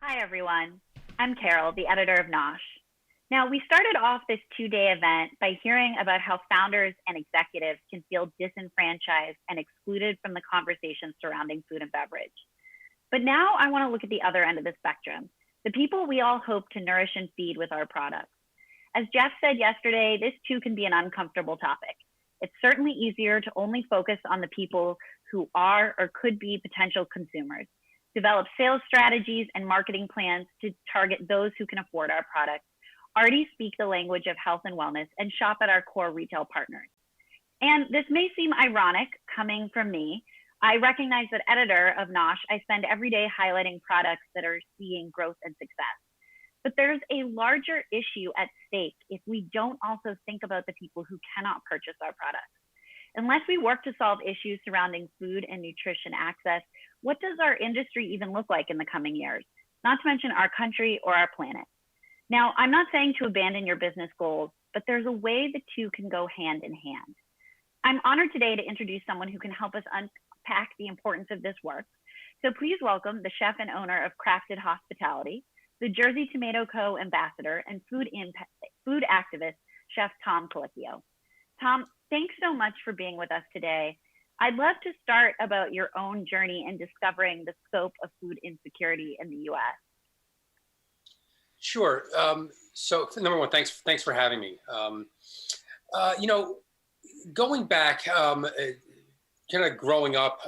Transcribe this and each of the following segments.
Hi, everyone. I'm Carol, the editor of NOSH. Now, we started off this two-day event by hearing about how founders and executives can feel disenfranchised and excluded from the conversation surrounding food and beverage. But now I want to look at the other end of the spectrum, the people we all hope to nourish and feed with our products. As Jeff said yesterday, this too can be an uncomfortable topic. It's certainly easier to only focus on the people who are or could be potential consumers, develop sales strategies and marketing plans to target those who can afford our products, already speak the language of health and wellness, and shop at our core retail partners. And this may seem ironic coming from me. I recognize that editor of NOSH, I spend every day highlighting products that are seeing growth and success. But there's a larger issue at stake if we don't also think about the people who cannot purchase our products. Unless we work to solve issues surrounding food and nutrition access, what does our industry even look like in the coming years? Not to mention our country or our planet. Now, I'm not saying to abandon your business goals, but there's a way the two can go hand in hand. I'm honored today to introduce someone who can help us unpack the importance of this work. So please welcome the chef and owner of Crafted Hospitality, the Jersey Tomato Co. ambassador, and food activist, Chef Tom Colicchio. Tom, thanks so much for being with us today. I'd love to start about your own journey in discovering the scope of food insecurity in the U.S. Sure. So number one, thanks for having me. Going back, kind of growing up,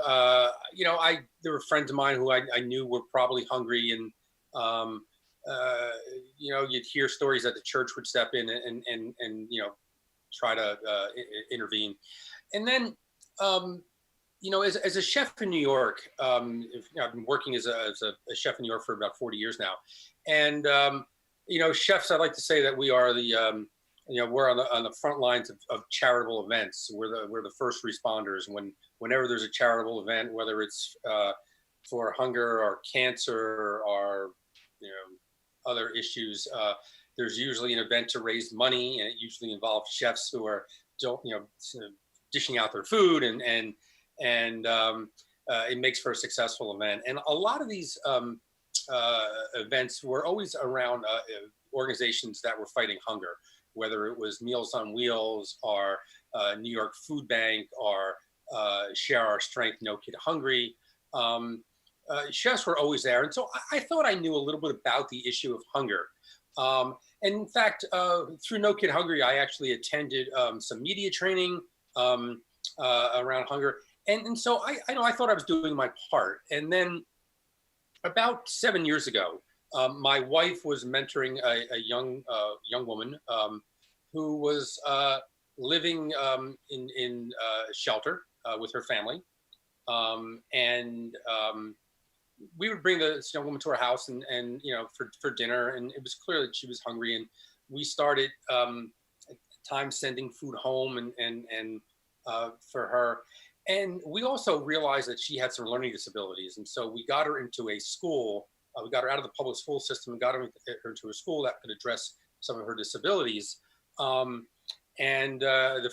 there were friends of mine who I knew were probably hungry, and you'd hear stories that the church would step in and try to intervene. And then, as a chef in New York, I've been working as a chef in New York for about 40 years now. And, chefs, I like to say that we are we're on the front lines of charitable events. We're the first responders. Whenever there's a charitable event, whether it's for hunger or cancer or, other issues, there's usually an event to raise money, and it usually involves chefs who are, dishing out their food, and it makes for a successful event. And a lot of these events were always around organizations that were fighting hunger, whether it was Meals on Wheels or New York Food Bank or Share Our Strength, No Kid Hungry. Chefs were always there. And so I thought I knew a little bit about the issue of hunger. And in fact, through No Kid Hungry, I actually attended some media training around hunger. And so I thought I was doing my part. And then about 7 years ago, my wife was mentoring a young woman who was living in shelter with her family. We would bring this young woman to our house and for dinner, and it was clear that she was hungry, and we started time sending food home and for her. And we also realized that she had some learning disabilities, and so we got her into a school. We got her out of the public school system and got her into a school that could address some of her disabilities. The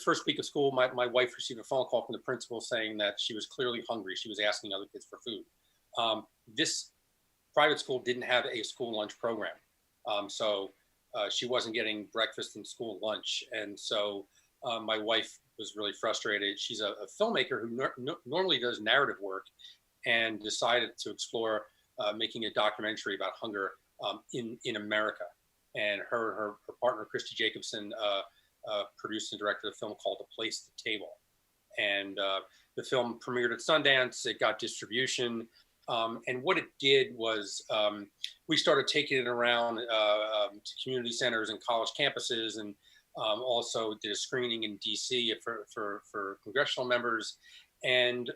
first week of school, my wife received a phone call from the principal saying that she was clearly hungry. She was asking other kids for food. This private school didn't have a school lunch program. So she wasn't getting breakfast and school lunch. And so my wife was really frustrated. She's a filmmaker who normally does narrative work, and decided to explore making a documentary about hunger in America. And her partner, Christy Jacobson, produced and directed a film called A Place at the Table. And the film premiered at Sundance. It got distribution. And what it did was we started taking it around to community centers and college campuses, and also did a screening in DC for congressional members. And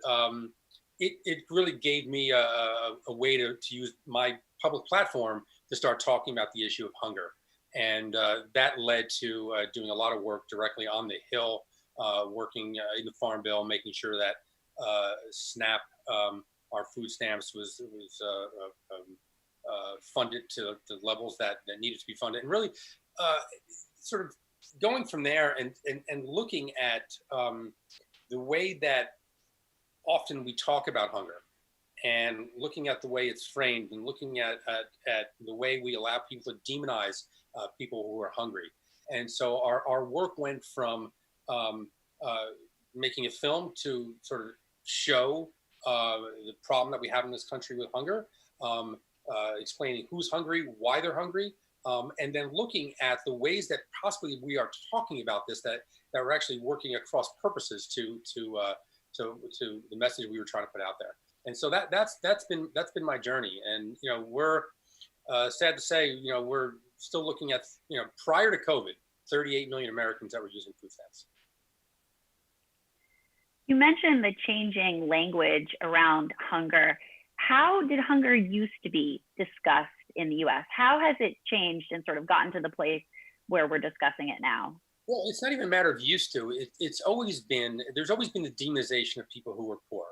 it really gave me a way to use my public platform to start talking about the issue of hunger. And that led to doing a lot of work directly on the Hill, working in the Farm Bill, making sure that SNAP, our food stamps, was funded to the levels that needed to be funded. And really sort of going from there and looking at the way that often we talk about hunger. and looking at the way it's framed and looking at the way we allow people to demonize people who are hungry. And so our work went from making a film to sort of show the problem that we have in this country with hunger, explaining who's hungry, why they're hungry, and then looking at the ways that possibly we are talking about this, that we're actually working across purposes to the message we were trying to put out there. And so that's been my journey. And we're sad to say, we're still looking at, prior to COVID, 38 million Americans that were using food stamps. You mentioned the changing language around hunger. How did hunger used to be discussed in the US? How has it changed and sort of gotten to the place where we're discussing it now? Well, it's not even a matter of used to. There's always been the demonization of people who are poor.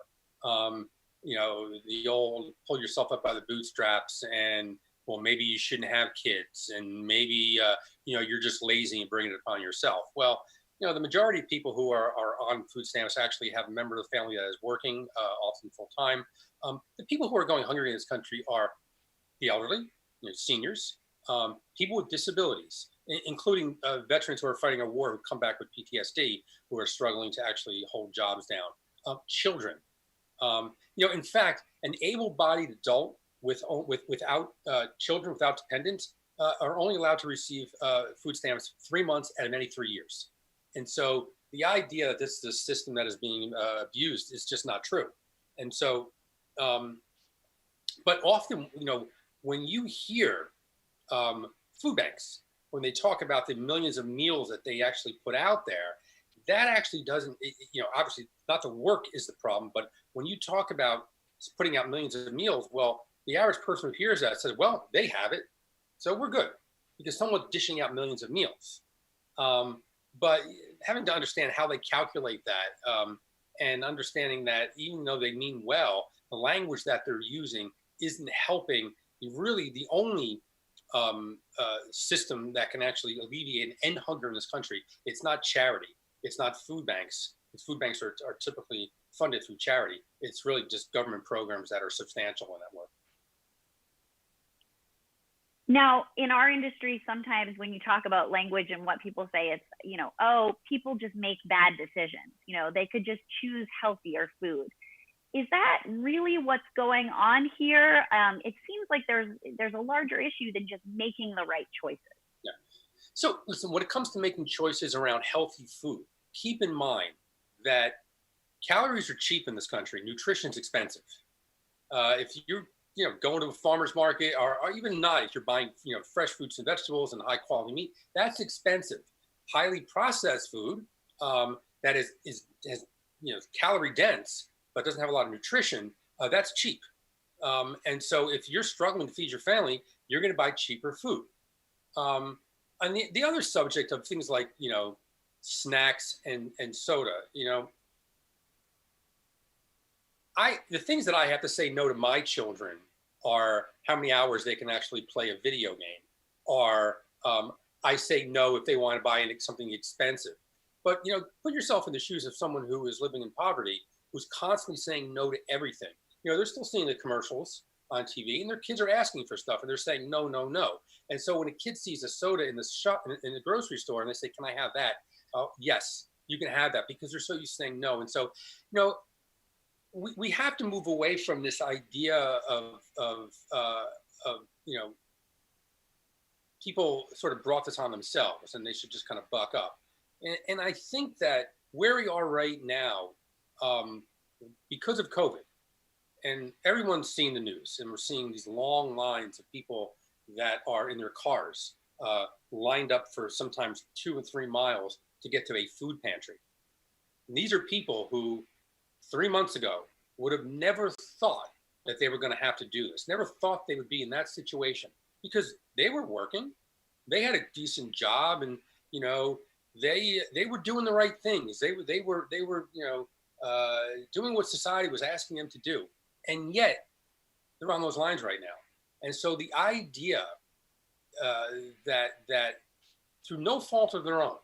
The old pull yourself up by the bootstraps, and well, maybe you shouldn't have kids, and maybe you're just lazy and bringing it upon yourself. Well, the majority of people who are on food stamps actually have a member of the family that is working, often full time. The people who are going hungry in this country are the elderly, seniors, people with disabilities, including veterans who are fighting a war who come back with PTSD, who are struggling to actually hold jobs down, children. In fact, an able-bodied adult without children, without dependents, are only allowed to receive food stamps 3 months out of any 3 years. And so the idea that this is a system that is being abused is just not true. And so, but often, when you hear food banks, when they talk about the millions of meals that they actually put out there, that actually doesn't, obviously not the work is the problem, but when you talk about putting out millions of meals, well, the average person who hears that says, well, they have it, so we're good, because someone's dishing out millions of meals. But having to understand how they calculate that, and understanding that even though they mean well, the language that they're using isn't helping. Really, the only system that can actually alleviate and end hunger in this country, it's not charity, it's not food banks. Food banks are typically funded through charity. It's really just government programs that are substantial in that work. Now, in our industry, sometimes when you talk about language and what people say, it's, oh, people just make bad decisions. They could just choose healthier food. Is that really what's going on here? It seems like there's a larger issue than just making the right choices. Yeah. So listen, when it comes to making choices around healthy food, keep in mind that calories are cheap in this country. Nutrition's expensive. If you're going to a farmer's market, or even not, if you're buying, fresh fruits and vegetables and high quality meat, that's expensive. Highly processed food that is calorie dense, but doesn't have a lot of nutrition, that's cheap. And so if you're struggling to feed your family, you're going to buy cheaper food. And the other subject of things like, snacks and soda, the things that I have to say no to my children are how many hours they can actually play a video game, or I say no if they want to buy something expensive. But put yourself in the shoes of someone who is living in poverty, who's constantly saying no to everything. They're still seeing the commercials on TV, and their kids are asking for stuff, and they're saying no, no, no. And so when a kid sees a soda in the shop, in the grocery store, and they say, "Can I have that?" Yes, you can have that, because they're so used to saying no. And so, we have to move away from this idea of people sort of brought this on themselves, and they should just kind of buck up. And I think that where we are right now, because of COVID, and everyone's seen the news, and we're seeing these long lines of people that are in their cars, lined up for sometimes 2 or 3 miles to get to a food pantry. And these are people who 3 months ago would have never thought that they were going to have to do this, never thought they would be in that situation, because they were working, they had a decent job, and they were doing the right things. They were doing what society was asking them to do, and yet they're on those lines right now. And so the idea that through no fault of their own,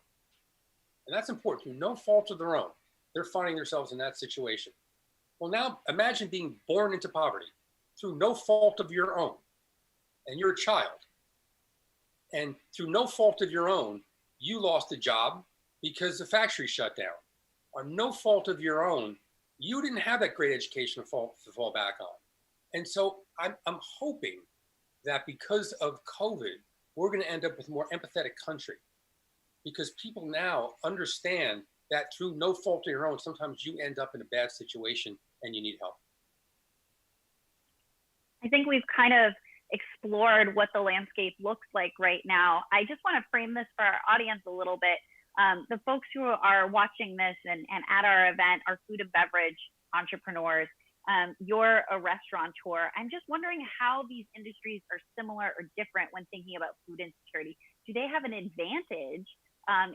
and that's important, through no fault of their own, they're finding themselves in that situation. Well, now imagine being born into poverty through no fault of your own, and you're a child. And through no fault of your own, you lost a job because the factory shut down. Or no fault of your own, you didn't have that great education to fall back on. And so I'm hoping that because of COVID, we're going to end up with a more empathetic country, because people now understand that through no fault of your own, sometimes you end up in a bad situation and you need help. I think we've kind of explored what the landscape looks like right now. I just want to frame this for our audience a little bit. The folks who are watching this and at our event are food and beverage entrepreneurs. You're a restaurateur. I'm just wondering how these industries are similar or different when thinking about food insecurity. Do they have an advantage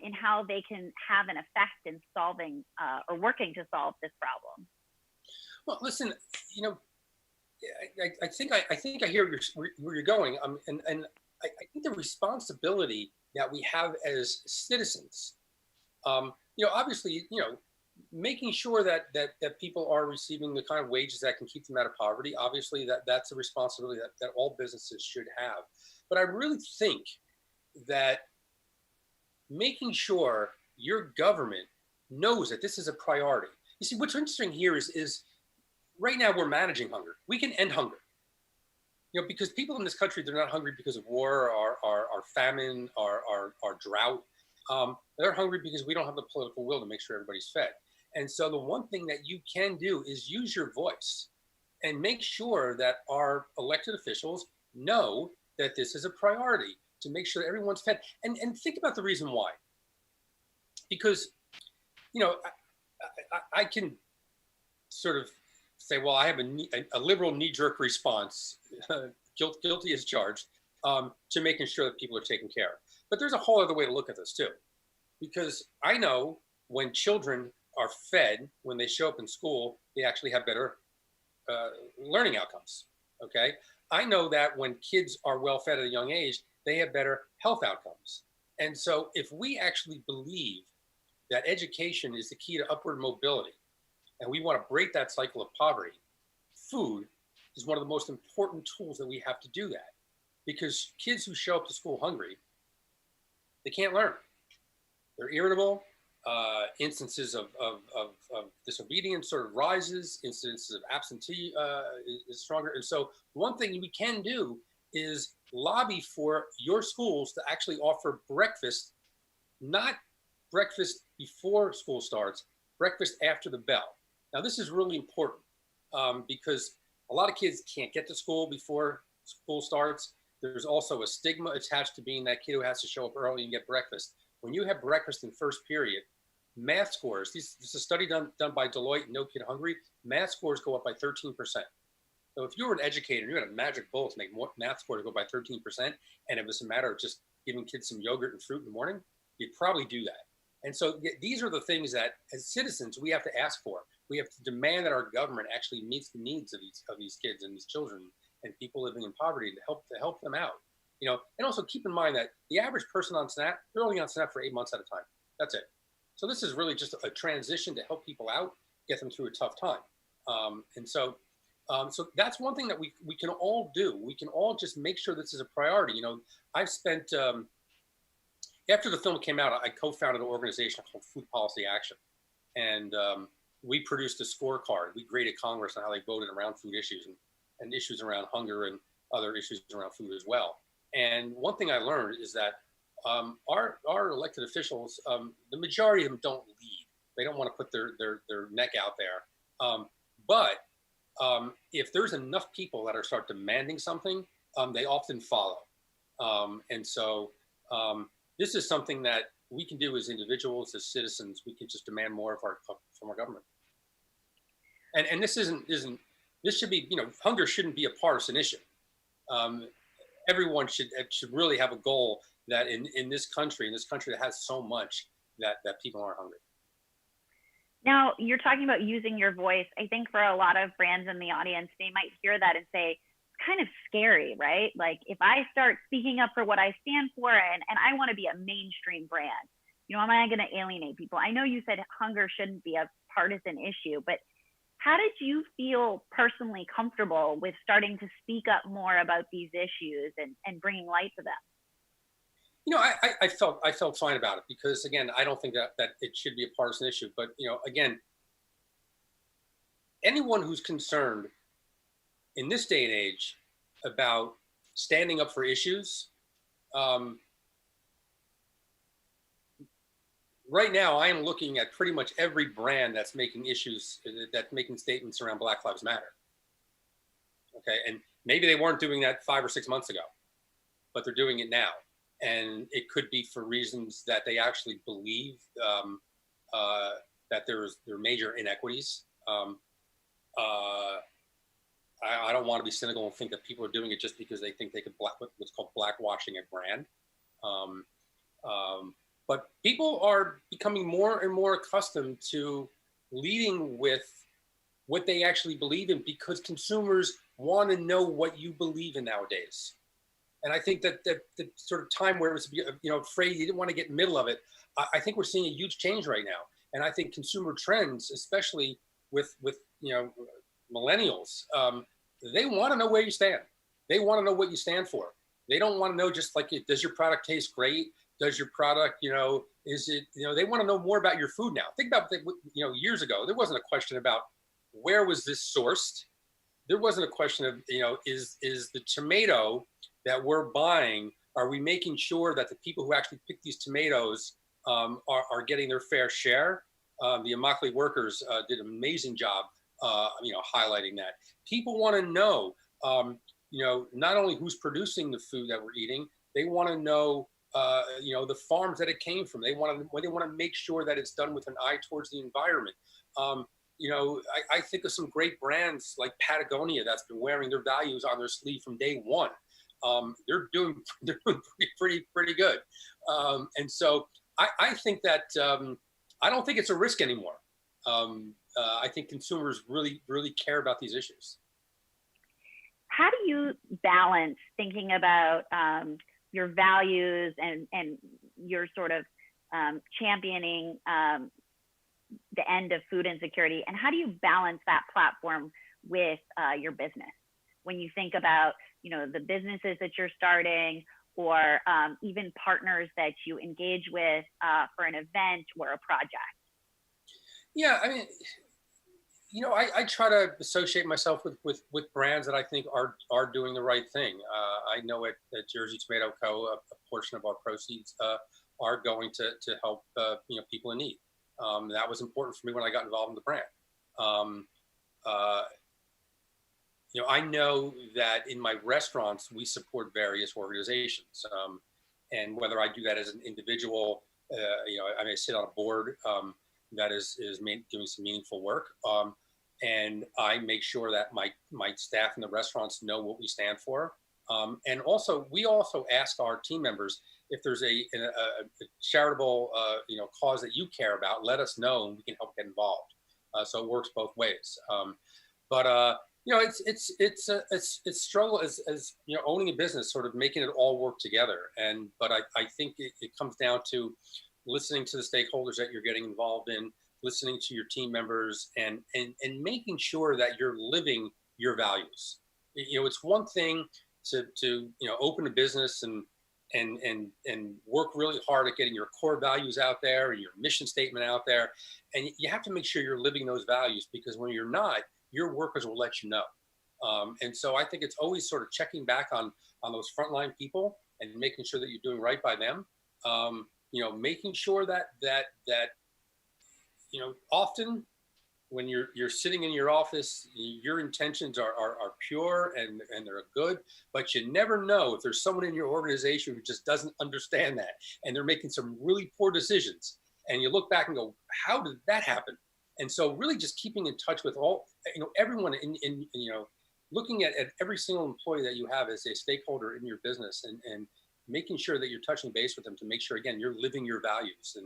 in how they can have an effect in solving or working to solve this problem? Well, listen, you know, I think I hear where you're going, and I think the responsibility that we have as citizens, you know, obviously, you know, making sure that people are receiving the kind of wages that can keep them out of poverty. Obviously, that's a responsibility that all businesses should have. But I really think that making sure your government knows that this is a priority. You see, what's interesting here is right now we're managing hunger. We can end hunger. You know, because people in this country, they're not hungry because of war or famine or drought. They're hungry because we don't have the political will to make sure everybody's fed. And so the one thing that you can do is use your voice and make sure that our elected officials know that this is a priority, to make sure that everyone's fed. And think about the reason why. Because, you know, I can sort of say, well, I have a liberal knee-jerk response, guilty as charged, to making sure that people are taken care of. But there's a whole other way to look at this too. Because I know when children are fed, when they show up in school, they actually have better learning outcomes, okay? I know that when kids are well fed at a young age, they have better health outcomes. And so if we actually believe that education is the key to upward mobility, and we want to break that cycle of poverty, food is one of the most important tools that we have to do that. Because kids who show up to school hungry, they can't learn. They're irritable. Instances of disobedience sort of rises. Instances of absentee is stronger. And so one thing we can do is lobby for your schools to actually offer breakfast, not breakfast before school starts, breakfast after the bell. Now, this is really important because a lot of kids can't get to school before school starts. There's also a stigma attached to being that kid who has to show up early and get breakfast. When you have breakfast in first period, math scores, this is a study done by Deloitte, No Kid Hungry, math scores go up by 13%. So if you were an educator and you had a magic bullet to make math scores go by 13%, and it was a matter of just giving kids some yogurt and fruit in the morning, you'd probably do that. And so these are the things that as citizens, we have to ask for. We have to demand that our government actually meets the needs of these kids and these children and people living in poverty to help them out. You know, and also keep in mind that the average person on SNAP, they're only on SNAP for 8 months at a time. That's it. So this is really just a transition to help people out, get them through a tough time. So that's one thing that we can all do. We can all just make sure this is a priority. You know, I've spent, after the film came out, I co-founded an organization called Food Policy Action. And we produced a scorecard. We graded Congress on how they voted around food issues and issues around hunger and other issues around food as well. And one thing I learned is that our elected officials, the majority of them don't lead. They don't want to put their neck out there. But if there's enough people that start demanding something, they often follow. And so this is something that we can do as individuals, as citizens. We can just demand more from our government. And this this should be, you know, hunger shouldn't be a partisan issue. Everyone should really have a goal that in this country that has so much, that people aren't hungry. Now, you're talking about using your voice. I think for a lot of brands in the audience, they might hear that and say, it's kind of scary, right? Like if I start speaking up for what I stand for and I want to be a mainstream brand, you know, am I going to alienate people? I know you said hunger shouldn't be a partisan issue, but How did you feel personally comfortable with starting to speak up more about these issues and bringing light to them? I felt fine about it because, again, I don't think that it should be a partisan issue. But, again, anyone who's concerned in this day and age about standing up for issues, right now I am looking at pretty much every brand that's making statements around Black Lives Matter. Okay, and maybe they weren't doing that 5 or 6 months ago, but they're doing it now, and it could be for reasons that they actually believe that there are major inequities. I don't want to be cynical and think that people are doing it just because they think they could what's called blackwashing a brand. But people are becoming more and more accustomed to leading with what they actually believe in, because consumers want to know what you believe in nowadays. And I think that the sort of time where it was, afraid you didn't want to get in the middle of it, I think we're seeing a huge change right now. And I think consumer trends, especially with millennials, they want to know where you stand. They want to know what you stand for. They don't want to know just like, does your product taste great? Does your product, is it, they want to know more about your food now. Think about, years ago, there wasn't a question about where was this sourced. There wasn't a question of, is the tomato that we're buying, are we making sure that the people who actually pick these tomatoes are getting their fair share? The Immokalee workers did an amazing job, highlighting that. People want to know, not only who's producing the food that we're eating, they want to know, the farms that it came from. They want to make sure that it's done with an eye towards the environment. I think of some great brands like Patagonia that's been wearing their values on their sleeve from day one. They're doing pretty good. And so I think that I don't think it's a risk anymore. I think consumers really care about these issues. How do you balance thinking about your values and your sort of championing the end of food insecurity, and how do you balance that platform with your business when you think about the businesses that you're starting, or even partners that you engage with for an event or a project? Yeah, I mean, I try to associate myself with brands that I think are doing the right thing. I know at Jersey Tomato Co., a portion of our proceeds are going to help people in need. That was important for me when I got involved in the brand. I know that in my restaurants we support various organizations, and whether I do that as an individual, I may sit on a board that is doing some meaningful work. And I make sure that my staff in the restaurants know what we stand for. And also, we also ask our team members, if there's a charitable cause that you care about, let us know and we can help get involved. So it works both ways. But it's struggle as owning a business, sort of making it all work together. But I think it comes down to listening to the stakeholders that you're getting involved in, listening to your team members, and making sure that you're living your values. It's one thing to open a business and work really hard at getting your core values out there and your mission statement out there, and you have to make sure you're living those values, because when you're not, your workers will let you know. And so I think it's always sort of checking back on those frontline people and making sure that you're doing right by them. Making sure that often when you're sitting in your office, your intentions are pure and they're good, but you never know if there's someone in your organization who just doesn't understand that, and they're making some really poor decisions. And you look back and go, how did that happen? And so really just keeping in touch with everyone in looking at every single employee that you have as a stakeholder in your business, and making sure that you're touching base with them to make sure, again, you're living your values.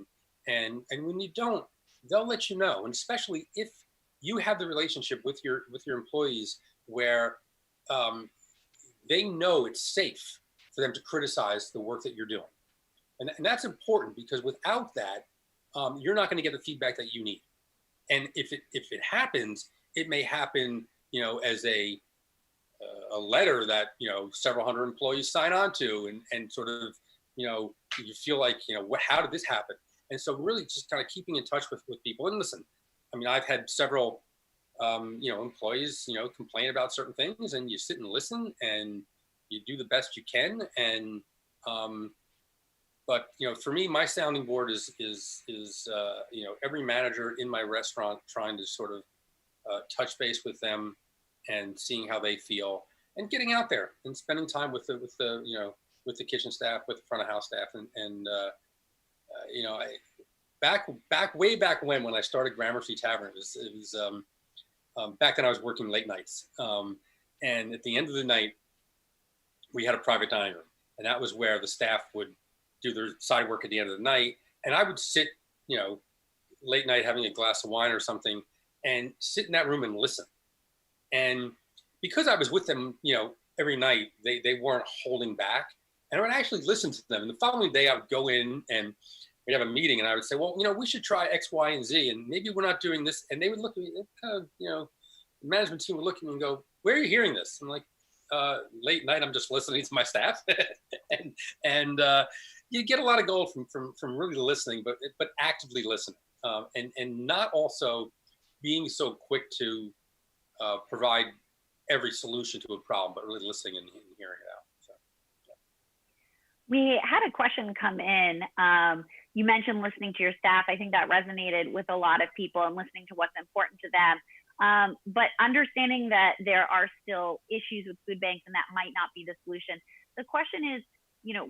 And when you don't, they'll let you know. And especially if you have the relationship with your employees where they know it's safe for them to criticize the work that you're doing. And that's important, because without that, you're not going to get the feedback that you need. And if it happens, it may happen, as a letter that, several hundred employees sign on to, and sort of, you feel like, how did this happen? And so really just kind of keeping in touch with people. And listen, I mean, I've had several, employees, complain about certain things, and you sit and listen and you do the best you can. And, but, for me, my sounding board is every manager in my restaurant, trying to sort of touch base with them and seeing how they feel, and getting out there and spending time with the kitchen staff, with the front of house staff. And way back when I started Gramercy Tavern, it was back then I was working late nights. And at the end of the night, we had a private dining room, and that was where the staff would do their side work at the end of the night. And I would sit, late night, having a glass of wine or something, and sit in that room and listen. And because I was with them, every night, they weren't holding back, and I would actually listen to them. And the following day I would go in and we'd have a meeting, and I would say, well, we should try X, Y, and Z, and maybe we're not doing this. And they would look at me, kind of, the management team would look at me and go, where are you hearing this? I'm like, late night, I'm just listening to my staff. and you get a lot of gold from really listening, but actively listening, and not also being so quick to provide every solution to a problem, but really listening and hearing it out. So, yeah. We had a question come in. You mentioned listening to your staff. I think that resonated with a lot of people, and listening to what's important to them. But understanding that there are still issues with food banks, and that might not be the solution. The question is,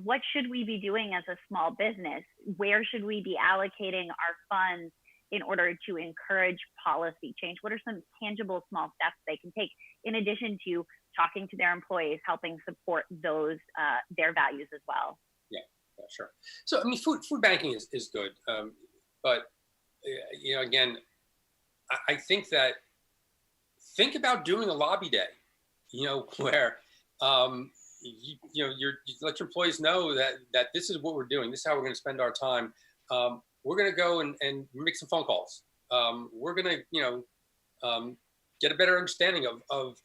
what should we be doing as a small business? Where should we be allocating our funds in order to encourage policy change? What are some tangible small steps they can take, in addition to talking to their employees, helping support those their values as well? Yeah, sure. So, I mean, food banking is good. But, again, I think that, think about doing a lobby day, where, you let your employees know that this is what we're doing. This is how we're going to spend our time. We're going to go and make some phone calls. We're going to, get a better understanding of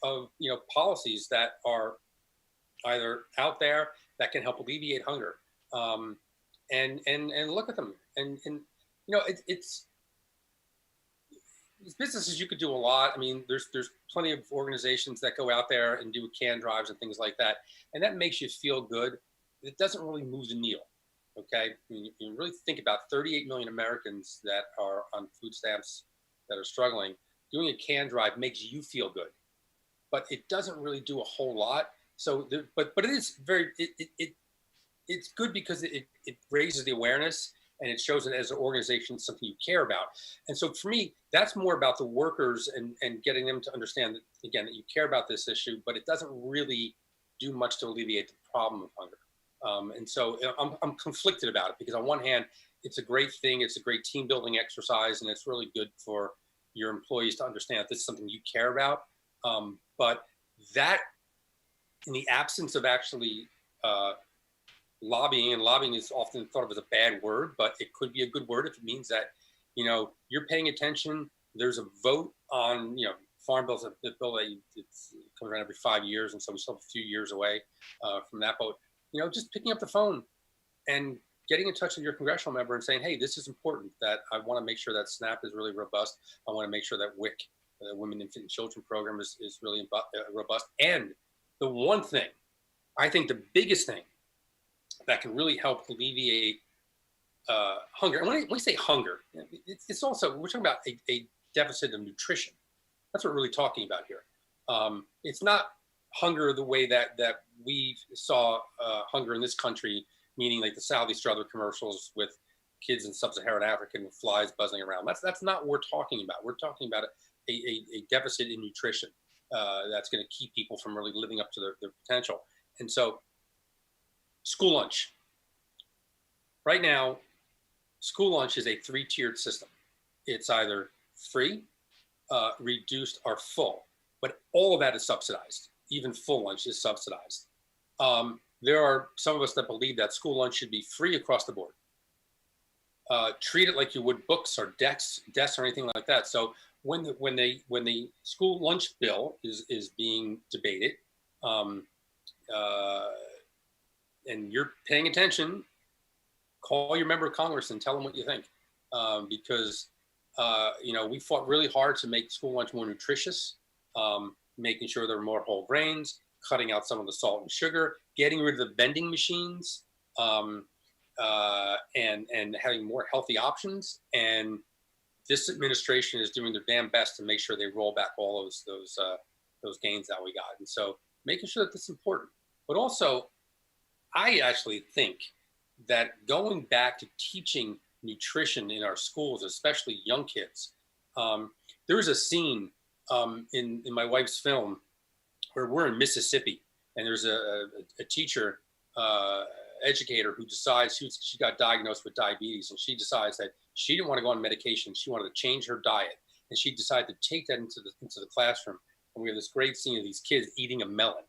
policies that are either out there that can help alleviate hunger, and look at them. And it's businesses, you could do a lot. I mean, there's plenty of organizations that go out there and do can drives and things like that, and that makes you feel good. It doesn't really move the needle. Okay, I mean, you really think about 38 million Americans that are on food stamps that are struggling. Doing a can drive makes you feel good, but it doesn't really do a whole lot. So, but it is it's good because it raises the awareness, and it shows that as an organization, it's something you care about. And so for me, that's more about the workers and getting them to understand that, again, that you care about this issue, but it doesn't really do much to alleviate the problem of hunger. And so I'm conflicted about it, because on one hand, it's a great thing. It's a great team building exercise, and it's really good for your employees to understand that this is something you care about. But that, in the absence of actually lobbying, and lobbying is often thought of as a bad word, but it could be a good word if it means that, you're paying attention. There's a vote on, farm bills, the bill that it comes around every 5 years. And so we still have a few years away from that vote. Just picking up the phone and getting in touch with your congressional member and saying, hey, this is important, that I want to make sure that SNAP is really robust. I want to make sure that WIC, the Women, Infant, and Children program, is really robust. And the one thing, I think the biggest thing that can really help alleviate hunger, and when we say hunger, it's also, we're talking about a deficit of nutrition. That's what we're really talking about here. It's not hunger the way that we saw hunger in this country, meaning like the Saudi Strother commercials with kids in sub-Saharan Africa with flies buzzing around. That's not what we're talking about. We're talking about a deficit in nutrition that's going to keep people from really living up to their potential. And so, school lunch. Right now, school lunch is a 3-tiered system. It's either free, reduced, or full, but all of that is subsidized. Even full lunch is subsidized. There are some of us that believe that school lunch should be free across the board. Treat it like you would books or desks or anything like that. So when the school lunch bill is being debated, um, and you're paying attention, call your member of Congress and tell them what you think, because we fought really hard to make school lunch more nutritious, making sure there were more whole grains, cutting out some of the salt and sugar, getting rid of the vending machines, and having more healthy options. And this administration is doing their damn best to make sure they roll back all those gains that we got. And so making sure that that's important. But also, I actually think that going back to teaching nutrition in our schools, especially young kids, there was a scene in my wife's film where we're in Mississippi, and there's a teacher, educator who decides she got diagnosed with diabetes, and she decides that she didn't want to go on medication. She wanted to change her diet, and she decided to take that into the classroom. And we have this great scene of these kids eating a melon,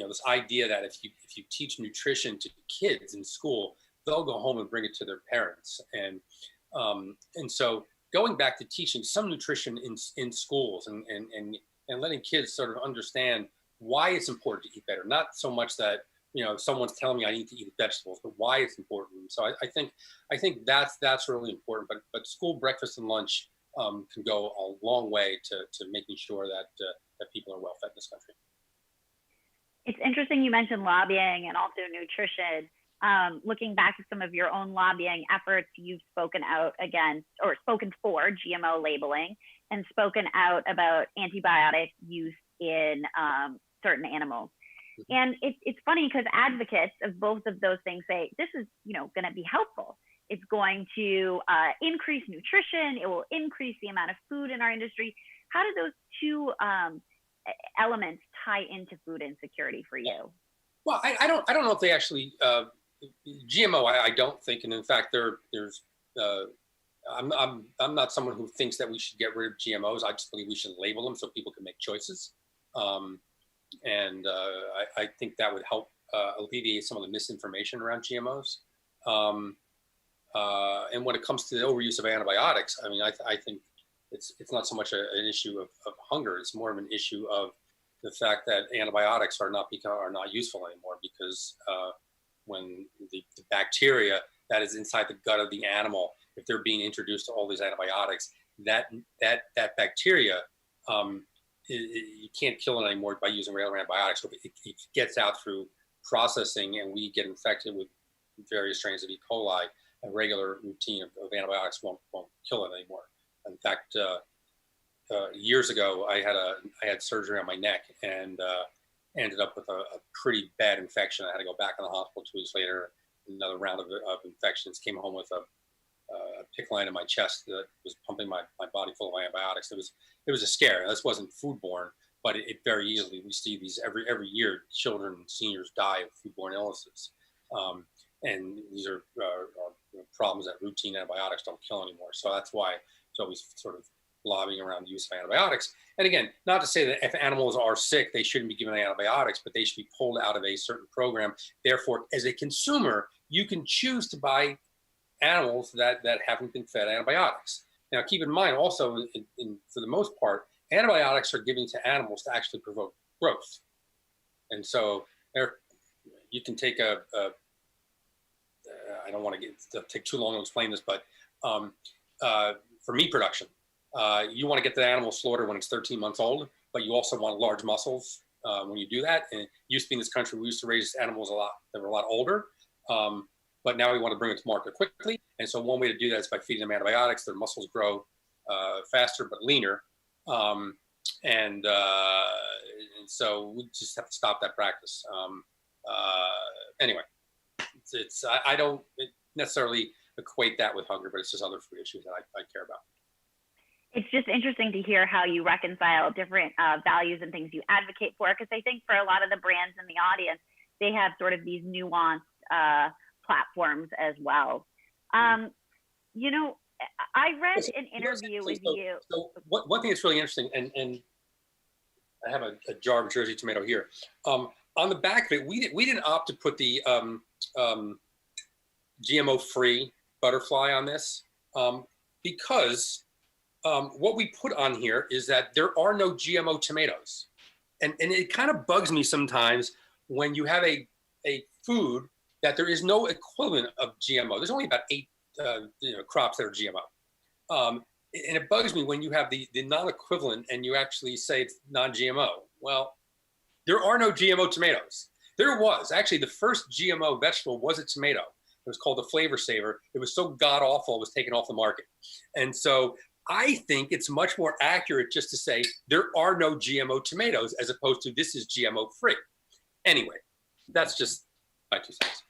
this idea that if you teach nutrition to kids in school, they'll go home and bring it to their parents. And so going back to teaching some nutrition in schools and letting kids sort of understand why it's important to eat better, not so much that someone's telling me I need to eat vegetables, but why it's important. So I think that's really important. But school breakfast and lunch can go a long way to making sure that people are well fed in this country. It's interesting you mentioned lobbying and also nutrition. Looking back at some of your own lobbying efforts, you've spoken out against or spoken for GMO labeling and spoken out about antibiotic use in certain animals. And it's funny because advocates of both of those things say this is going to be helpful. It's going to increase nutrition. It will increase the amount of food in our industry. How do those two elements tie into food insecurity for you? Well, I don't know if they actually GMO. I don't think, and in fact, there's I'm not someone who thinks that we should get rid of GMOs. I just believe we should label them so people can make choices, and I think that would help alleviate some of the misinformation around GMOs. And when it comes to the overuse of antibiotics, I mean, I think it's not so much an issue of hunger. It's more of an issue of the fact that antibiotics are not useful anymore, because when the bacteria that is inside the gut of the animal, if they're being introduced to all these antibiotics, that bacteria, you can't kill it anymore by using regular antibiotics. So it gets out through processing, and we get infected with various strains of E. coli. A regular routine of antibiotics won't kill it anymore. In fact, years ago, I had surgery on my neck and ended up with a pretty bad infection. I had to go back in the hospital 2 weeks later, another round of infections. Came home with a PICC line in my chest that was pumping my body full of antibiotics. It was a scare. This wasn't foodborne, but it very easily, we see these every year, children and seniors die of foodborne illnesses. And these are problems that routine antibiotics don't kill anymore. So that's why it's always sort of lobbying around the use of antibiotics. And again, not to say that if animals are sick, they shouldn't be given antibiotics, but they should be pulled out of a certain program. Therefore, as a consumer, you can choose to buy animals that haven't been fed antibiotics. Now, keep in mind also, for the most part, antibiotics are given to animals to actually provoke growth. And so you can take I don't want to take too long to explain this, but for meat production, you want to get the animal slaughtered when it's 13 months old, but you also want large muscles when you do that. And it used to be in this country, we used to raise animals that were a lot older, but now we want to bring it to market quickly. And so one way to do that is by feeding them antibiotics. Their muscles grow faster but leaner, and so we just have to stop that practice. Anyway. I don't necessarily equate that with hunger, but it's just other food issues that I care about. It's just interesting to hear how you reconcile different values and things you advocate for, because I think for a lot of the brands in the audience, they have sort of these nuanced platforms as well. I read an interview with you. So one thing that's really interesting, and I have a jar of Jersey tomato here. On the back of it, we didn't opt to put the GMO-free butterfly on this. Because what we put on here is that there are no GMO tomatoes. And it kind of bugs me sometimes when you have a food that there is no equivalent of GMO. There's only about 8 crops that are GMO. And it bugs me when you have the non-equivalent and you actually say it's non-GMO. Well, there are no GMO tomatoes. There was. Actually, the first GMO vegetable was a tomato. It was called the Flavor Saver. It was so god-awful, it was taken off the market. And so I think it's much more accurate just to say there are no GMO tomatoes as opposed to this is GMO free. Anyway, that's just my 2 cents.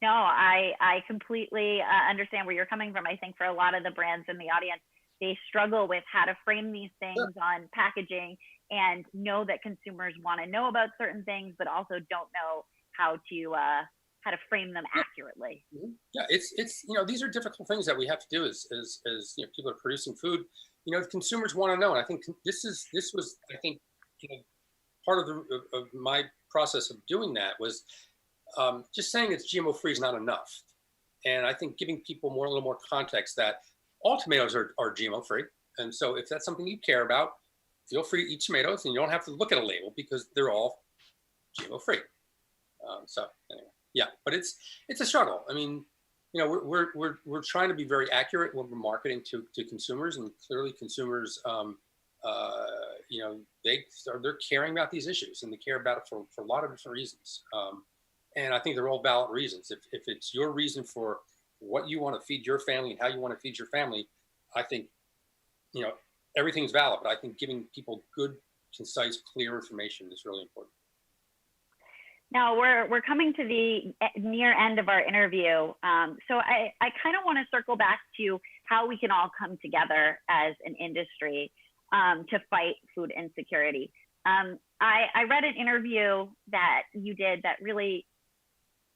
No, I completely understand where you're coming from. I think for a lot of the brands in the audience, they struggle with how to frame these things on packaging and know that consumers want to know about certain things, but also don't know how to frame them accurately. Yeah, it's these are difficult things that we have to do as people are producing food. Consumers want to know, and I think this was part of my process of doing that was just saying it's GMO free is not enough, and I think giving people a little more context that all tomatoes are GMO free, and so if that's something you care about, feel free to eat tomatoes, and you don't have to look at a label because they're all GMO free. So anyway. Yeah, but it's a struggle. I mean, we're trying to be very accurate when we're marketing to consumers, and clearly consumers, they're caring about these issues, and they care about it for a lot of different reasons. And I think they're all valid reasons. If it's your reason for what you want to feed your family and how you want to feed your family, I think everything's valid. But I think giving people good, concise, clear information is really important. Now we're coming to the near end of our interview. So I kind of want to circle back to how we can all come together as an industry to fight food insecurity. I read an interview that you did that really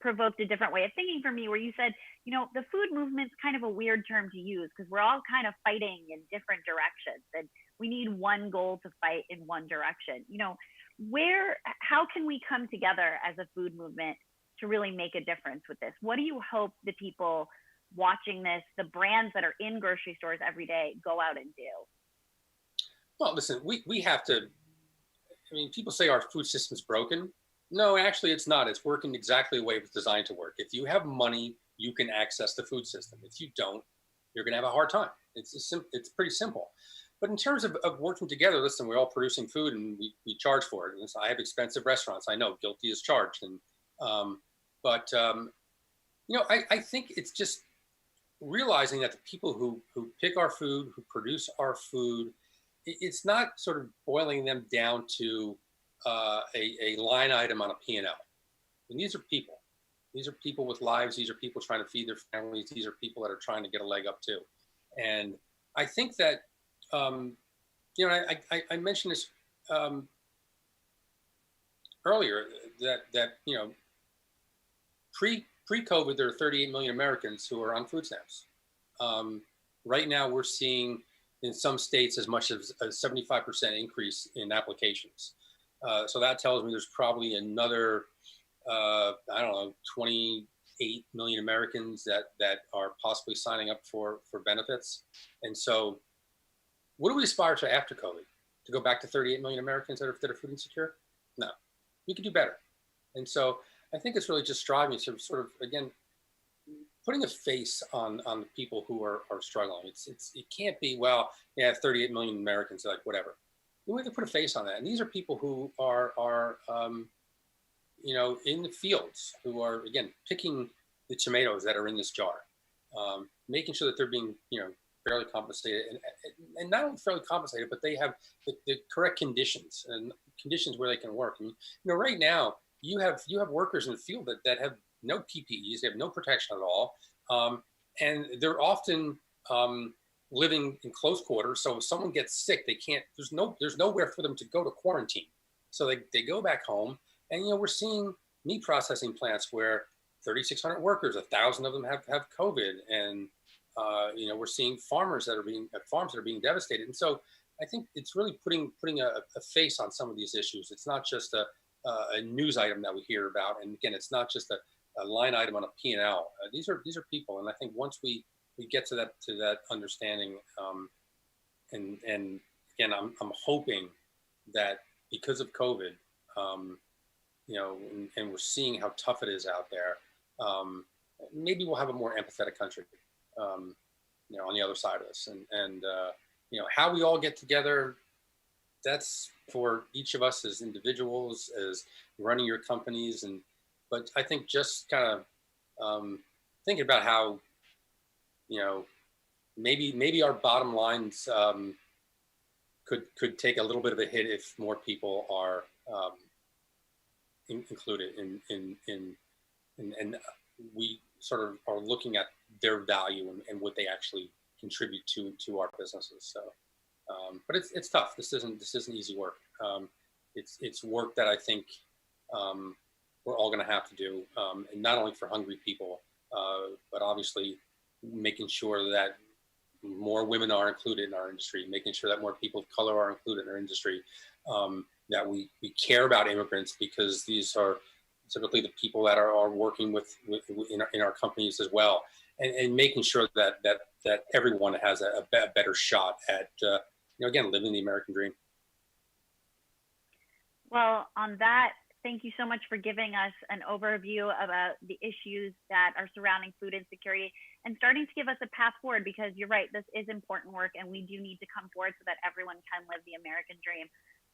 provoked a different way of thinking for me, where you said, the food movement's kind of a weird term to use because we're all kind of fighting in different directions, and we need one goal to fight in one direction. How can we come together as a food movement to really make a difference with this? What do you hope the people watching this, the brands that are in grocery stores every day, go out and do? Well, listen, we have to, people say our food system's broken. No, actually it's not. It's working exactly the way it was designed to work. If you have money, you can access the food system. If you don't, you're going to have a hard time. It's pretty simple. But in terms of working together, listen, we're all producing food and we charge for it. And I have expensive restaurants. I know, guilty as charged. And I think it's just realizing that the people who pick our food, who produce our food, it's not sort of boiling them down to a line item on a P&L. And these are people. These are people with lives. These are people trying to feed their families. These are people that are trying to get a leg up too. And I think that I mentioned this earlier that pre-COVID there are 38 million Americans who are on food stamps. Right now we're seeing in some states as much as a 75% increase in applications. So that tells me there's probably another 28 million Americans that are possibly signing up for benefits. And so what do we aspire to after COVID? To go back to 38 million Americans that are food insecure? No, we can do better. And so I think it's really just striving to sort of, again, putting a face on the people who are struggling. It can't be, 38 million Americans, like whatever. We have to put a face on that. And these are people who are in the fields, who are, again, picking the tomatoes that are in this jar, making sure that they're being, fairly compensated, and not only fairly compensated, but they have the correct conditions and conditions where they can work. Right now you have workers in the field that have no PPEs, they have no protection at all, and they're often living in close quarters. So if someone gets sick, they can't. There's nowhere for them to go to quarantine. So they go back home, and we're seeing meat processing plants where 3,600 workers, 1,000 of them have COVID, and we're seeing farms that are being devastated. And so I think it's really putting a face on some of these issues. It's not just a news item that we hear about. And again, it's not just a line item on a P&L. These are people. And I think once we we get to that understanding. And again, I'm hoping that because of COVID, you know, and we're seeing how tough it is out there, maybe we'll have a more empathetic country, you know, on the other side of this. And you know, how we all get together, that's for each of us as individuals, as running your companies. But I think just kind of thinking about how, you know, maybe our bottom lines could take a little bit of a hit if more people are included and we sort of are looking at their value and what they actually contribute to our businesses. So, but it's tough. This isn't easy work. It's work that I think we're all going to have to do, and not only for hungry people, but obviously making sure that more women are included in our industry, making sure that more people of color are included in our industry, that we care about immigrants, because these are typically the people that are working in our companies as well, and making sure that everyone has a better shot at you know, again, living the American dream. Well, on that, thank you so much for giving us an overview about the issues that are surrounding food insecurity and starting to give us a path forward, because you're right, this is important work and we do need to come forward so that everyone can live the American dream.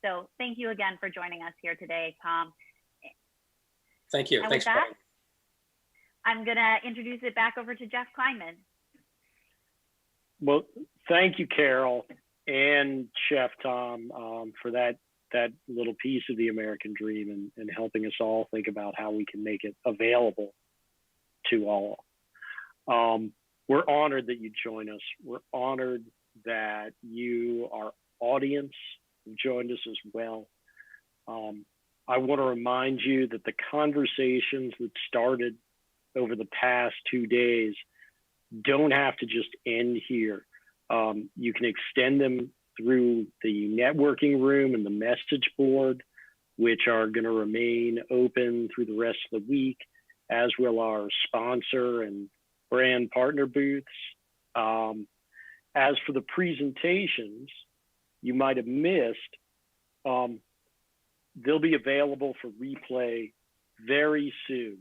So thank you again for joining us here today, Tom. Thank you. And Thanks. with that, I'm going to introduce it back over to Jeff Kleinman. Well, thank you, Carol and Chef Tom, for that little piece of the American dream and helping us all think about how we can make it available to all. We're honored that you join us. We're honored that you, our audience, joined us as well. I want to remind you that the conversations that started over the past 2 days don't have to just end here. You can extend them through the networking room and the message board, which are going to remain open through the rest of the week, as will our sponsor and brand partner booths. As for the presentations you might have missed, they'll be available for replay very soon,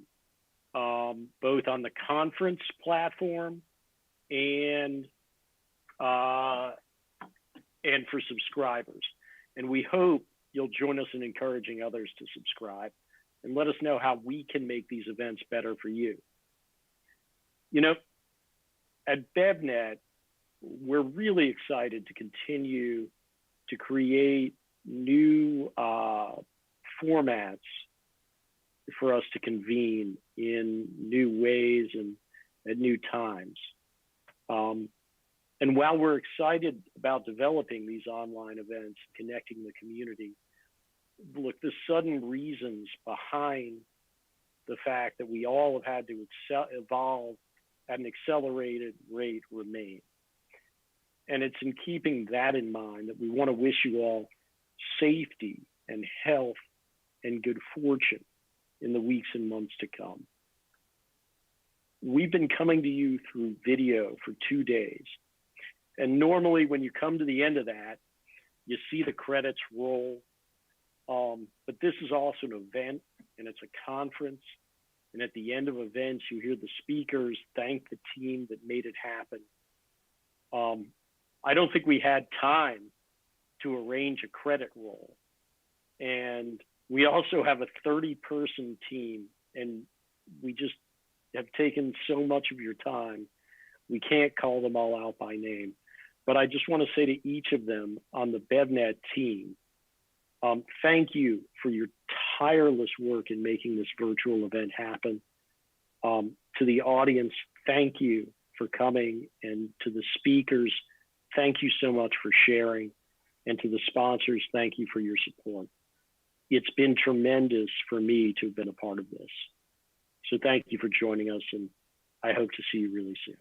both on the conference platform and for subscribers. And we hope you'll join us in encouraging others to subscribe and let us know how we can make these events better for you. You know, at BevNet, we're really excited to continue to create new formats for us to convene in new ways and at new times. And while we're excited about developing these online events, connecting the community, look, the sudden reasons behind the fact that we all have had to evolve at an accelerated rate remain. And it's in keeping that in mind that we want to wish you all safety and health and good fortune in the weeks and months to come. We've been coming to you through video for 2 days. And normally when you come to the end of that, you see the credits roll. But this is also an event, and it's a conference. And at the end of events, you hear the speakers thank the team that made it happen. I don't think we had time to arrange a credit roll. And we also have a 30-person team, and we just have taken so much of your time. We can't call them all out by name. But I just want to say to each of them on the BevNet team, thank you for your tireless work in making this virtual event happen. To the audience, thank you for coming. And to the speakers, thank you so much for sharing. And to the sponsors, thank you for your support. It's been tremendous for me to have been a part of this. So thank you for joining us, and I hope to see you really soon.